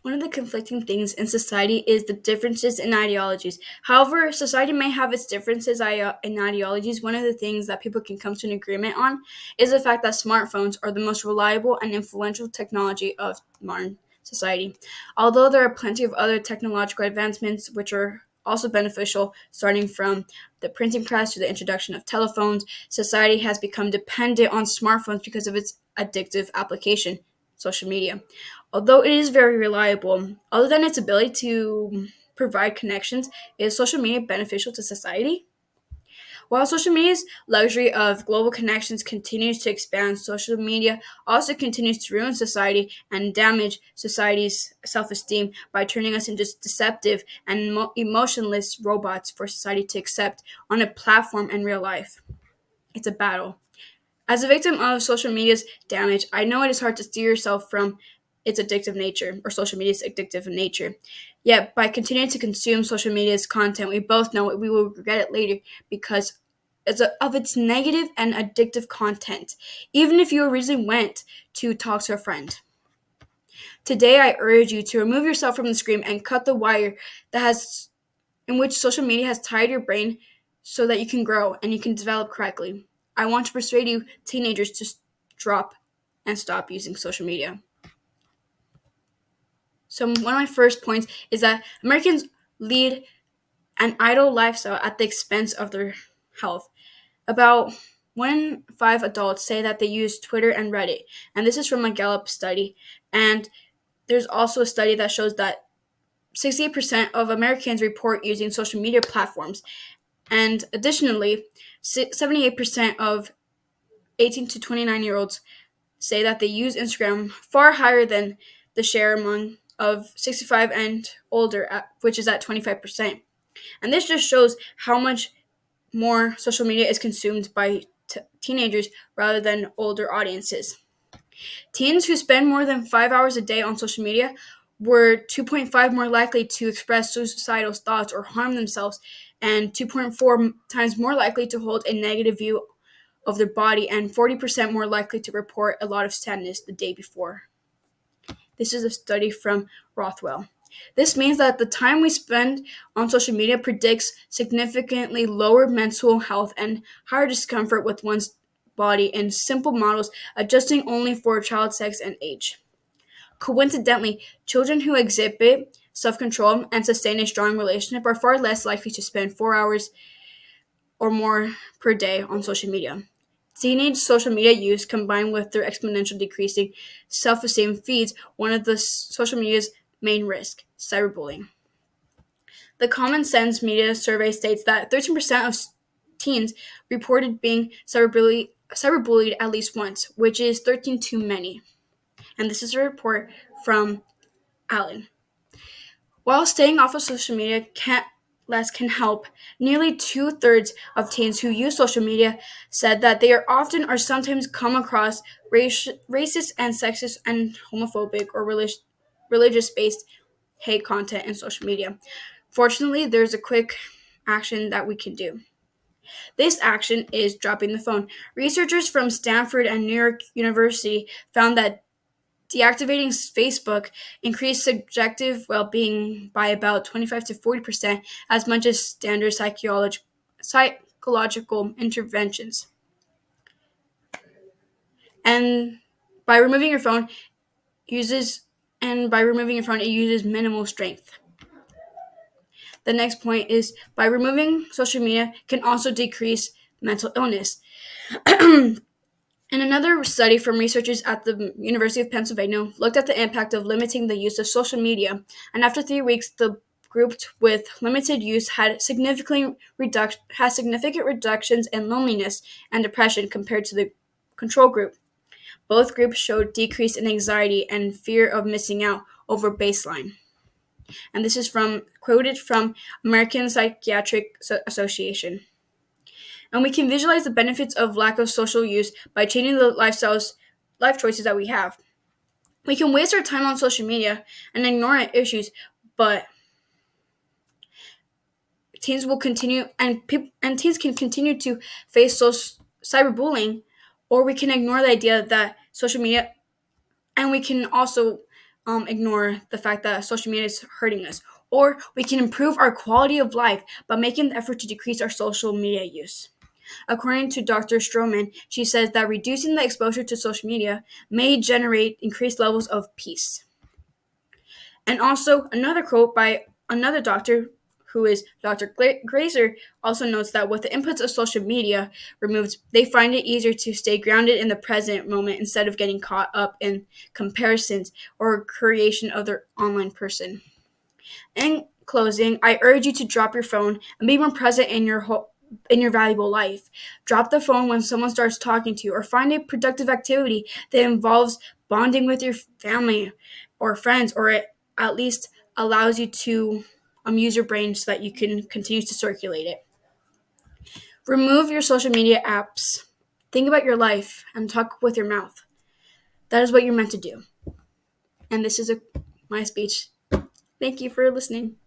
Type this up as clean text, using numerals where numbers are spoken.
One of the conflicting things in society is the differences in ideologies. However, society may have its differences in ideologies. One of the things that people can come to an agreement on is the fact that smartphones are the most reliable and influential technology of modern society. Although there are plenty of other technological advancements which are also beneficial, starting from the printing press to the introduction of telephones, society has become dependent on smartphones because of its addictive application, social media. Although it is very reliable, other than its ability to provide connections, is social media beneficial to society? While social media's luxury of global connections continues to expand, social media also continues to ruin society and damage society's self esteem by turning us into deceptive and emotionless robots for society to accept on a platform in real life. It's a battle. As a victim of social media's damage, I know it is hard to steer yourself from its addictive nature, or social media's addictive nature. Yet, by continuing to consume social media's content, we both know we will regret it later because of its negative and addictive content, even if you originally went to talk to a friend. Today, I urge you to remove yourself from the screen and cut the wire that has, in which social media has tied your brain so that you can grow and you can develop correctly. I want to persuade you, teenagers, to drop and stop using social media. So, one of my first points is that Americans lead an idle lifestyle at the expense of their health. About 1 in 5 adults say that they use Twitter and Reddit, and this is from a Gallup study. And there's also a study that shows that 68% of Americans report using social media platforms. And additionally, 78% of 18 to 29-year-olds say that they use Instagram, far higher than the share among of 65 and older, which is at 25%. And this just shows how much more social media is consumed by teenagers rather than older audiences. Teens who spend more than 5 hours a day on social media were 2.5 more likely to express suicidal thoughts or harm themselves, and 2.4 times more likely to hold a negative view of their body, and 40% more likely to report a lot of sadness the day before. This is a study from Rothwell. This means that the time we spend on social media predicts significantly lower mental health and higher discomfort with one's body in simple models adjusting only for child sex and age. Coincidentally, children who exhibit self-control and sustain a strong relationship are far less likely to spend 4 hours or more per day on social media. Teenage social media use, combined with their exponential decreasing self-esteem, feeds one of the social media's main risks: cyberbullying. The Common Sense Media survey states that 13% of teens reported being cyberbullied at least once, which is 13 too many. And this is a report from Allen. While staying off of social media can help, nearly two-thirds of teens who use social media said that they are often or sometimes come across racist and sexist and homophobic or religious-based hate content in social media. Fortunately, there's a quick action that we can do. This action is dropping the phone. Researchers from Stanford and New York University found that deactivating Facebook increased subjective well-being by about 25 to 40%, as much as standard psychological interventions. And by removing your phone uses it uses minimal strength. The next point is by removing social media can also decrease mental illness. And another study from researchers at the University of Pennsylvania looked at the impact of limiting the use of social media, and after 3 weeks, the group with limited use had significant reductions in loneliness and depression compared to the control group. Both groups showed decrease in anxiety and fear of missing out over baseline. And this is quoted from American Psychiatric Association. And we can visualize the benefits of lack of social use by changing the life choices that we have. We can waste our time on social media and ignore our issues, but teens will continue, and teens can continue to face cyberbullying, or we can ignore the idea that social media, and we can also ignore the fact that social media is hurting us. Or we can improve our quality of life by making the effort to decrease our social media use. According to Dr. Stroman, she says that reducing the exposure to social media may generate increased levels of peace. And also, another quote by another doctor, who is Dr. Glazer, also notes that with the inputs of social media removed, they find it easier to stay grounded in the present moment instead of getting caught up in comparisons or creation of their online person. In closing, I urge you to drop your phone and be more present in your valuable life. Drop the phone when someone starts talking to you, or find a productive activity that involves bonding with your family or friends, or it at least allows you to use your brain so that you can continue to circulate it. Remove your social media apps. Think about your life and talk with your mouth. That is what you're meant to do. And this is my speech. Thank you for listening.